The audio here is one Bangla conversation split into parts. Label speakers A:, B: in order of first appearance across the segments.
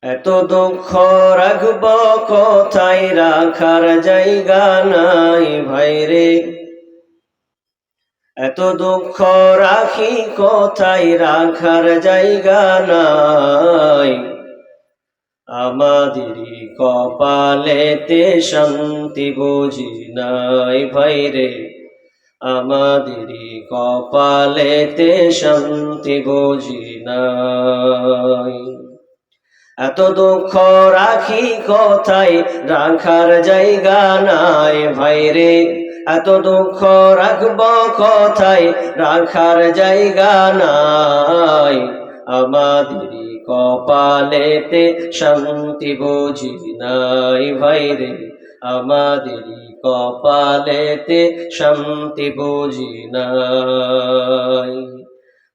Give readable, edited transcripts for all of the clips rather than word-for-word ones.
A: এত দুঃখ রাখব কোথায়, রাখার জায়গা নাই ভাইরে। এত দুঃখ রাখি কোথায়, রাখার জায়গা নাই। আমাদেরই কপালেতে শান্তি বুঝি নাই ভাইরে। আমাদেরই কপালেতে শান্তি বুঝি নাই। এত দুঃখ রাখি কোথায়, রাখার জায়গা নাই ভাইরে। এত দুঃখ রাখব কোথায়, রাখার জায়গা নাই। আমাদেরই কপালেতে শান্তি বুঝি নাই ভাইরে। আমাদেরই কপালেতে শান্তি বুঝি নাই।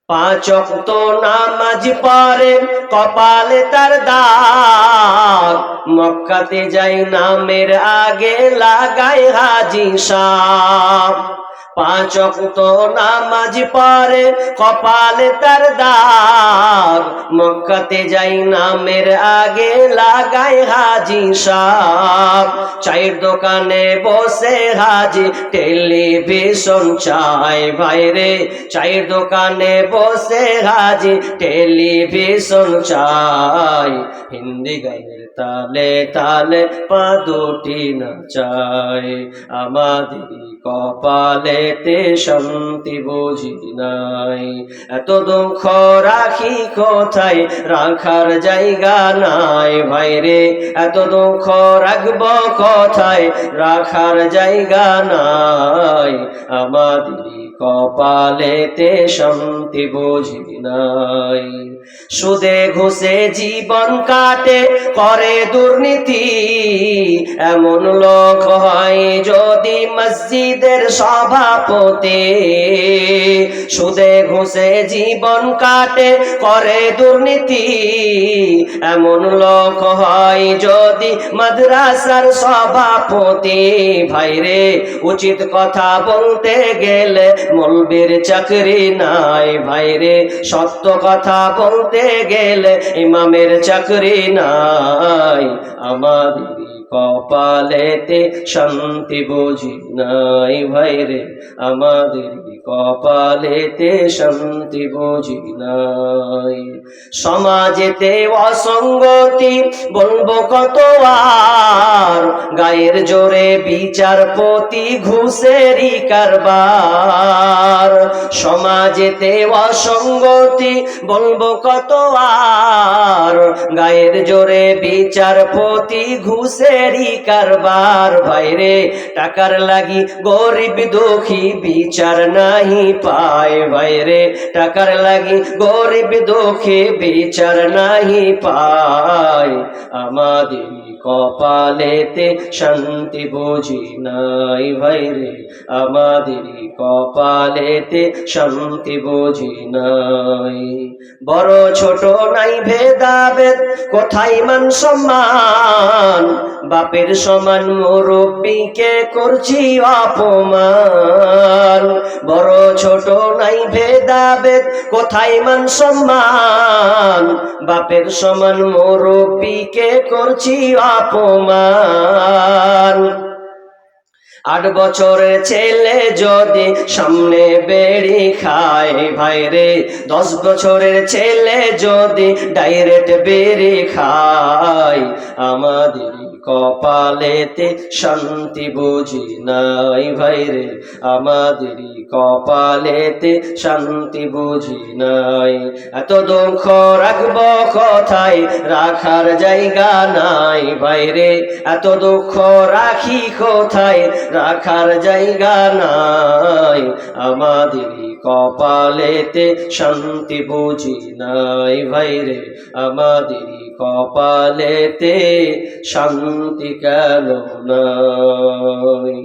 A: পাঁচ ওয়াক্ত নামাজ পড়ে কপালে তার দাগ, মক্কাতে যাই নামের আগে লাগায় হাজি সাহেব। পাঁচ ওয়াক্ত নামাজ পড়ে কপালে তার দাগ, মক্কাতে যাই নামের আগে লাগায় হাজি সাহেব। চায়ের দোকানে বসে হাজি টেলিভিশন চায় ভাইরে। চায়ের দোকানে বসে হাজি টেলিভিশন চায়। হিন্দি গানের তালে তালে পা দুটি নাচায়। আমাদেরই কপালেতে শান্তি বুঝি নাই। এত দুঃখ রাখি কোথায়, রাখার জায়গা নাই ভাইরে। এত দুঃখ রাখব কোথায়, রাখার জায়গা নাই। আমাদেরই কপালেতে শান্তি বুঝি নাই। সুদে ঘুষে জীবন কাটে করে দুর্নীতি, এমন লোক হয় যদি মসজিদের সভাপতি। সুদে ঘুষে জীবন কাটে করে দুর্নীতি, এমন লোক হয় যদি মাদ্রাসার সভাপতি। ভাইরে উচিত কথা বলতে গেলে মৌলবীর চাকরি নাই ভাইরে। সত্য কথা বলতে গেলে ইমামের চাকরি নাই। আমাদেরই কপালেতে শান্তি বুঝি নাই ভাইরে। আমাদেরই কপালেতে শান্তি বুঝি নাই। সমাজেতে অসঙ্গতি বলবো কত আর, গায়ের জোরে বিচারপতি ঘুষেরই কারবার। সমাজেতে অসঙ্গতি বলবো কত আর, গায়ের জোরে বিচারপতি ঘুষেরই কারবার। ভাইরে টাকার লাগি গরিব দুঃখী বিচার নাহি পায় ভাইরে। টাকার লাগি গরিব দুঃখী বিচার নাহি পায়। আমাদেরই কপালেতে শান্তি বুঝি নাই ভাইরে। আমাদেরই কপালেতে শান্তি বুঝি নাই। বড় ছোট নাই ভেদাভেদ, কোথায় মান সম্মান। বাপের সমান মুরব্বিকে করছি অপমান। বড় ছোট নাই ভেদাভেদ, কোথায় মান সম্মান। বাপের সমান মুরব্বিকে করছি অপমান। 8 বছরের ছেলে যদি সামনে বেড়ি খায় ভাইরে। 10 বছরের ছেলে যদি ডাইরেক্ট বেড়ি খায়। আমাদেরই কপালেতে শান্তি বুঝি নাই ভাইরে। আমাদেরই কপালেতে শান্তি বুঝি নাই। এত দুঃখ রাখব কোথায়, রাখার জায়গা নাই ভাইরে। এত দুঃখ রাখি কোথায়, রাখার জায়গা নাই। আমাদেরই কপালেতে শান্তি বুঝি নাই ভাইরে। আমাদেরই কপালেতে শান্তি কেন নাই।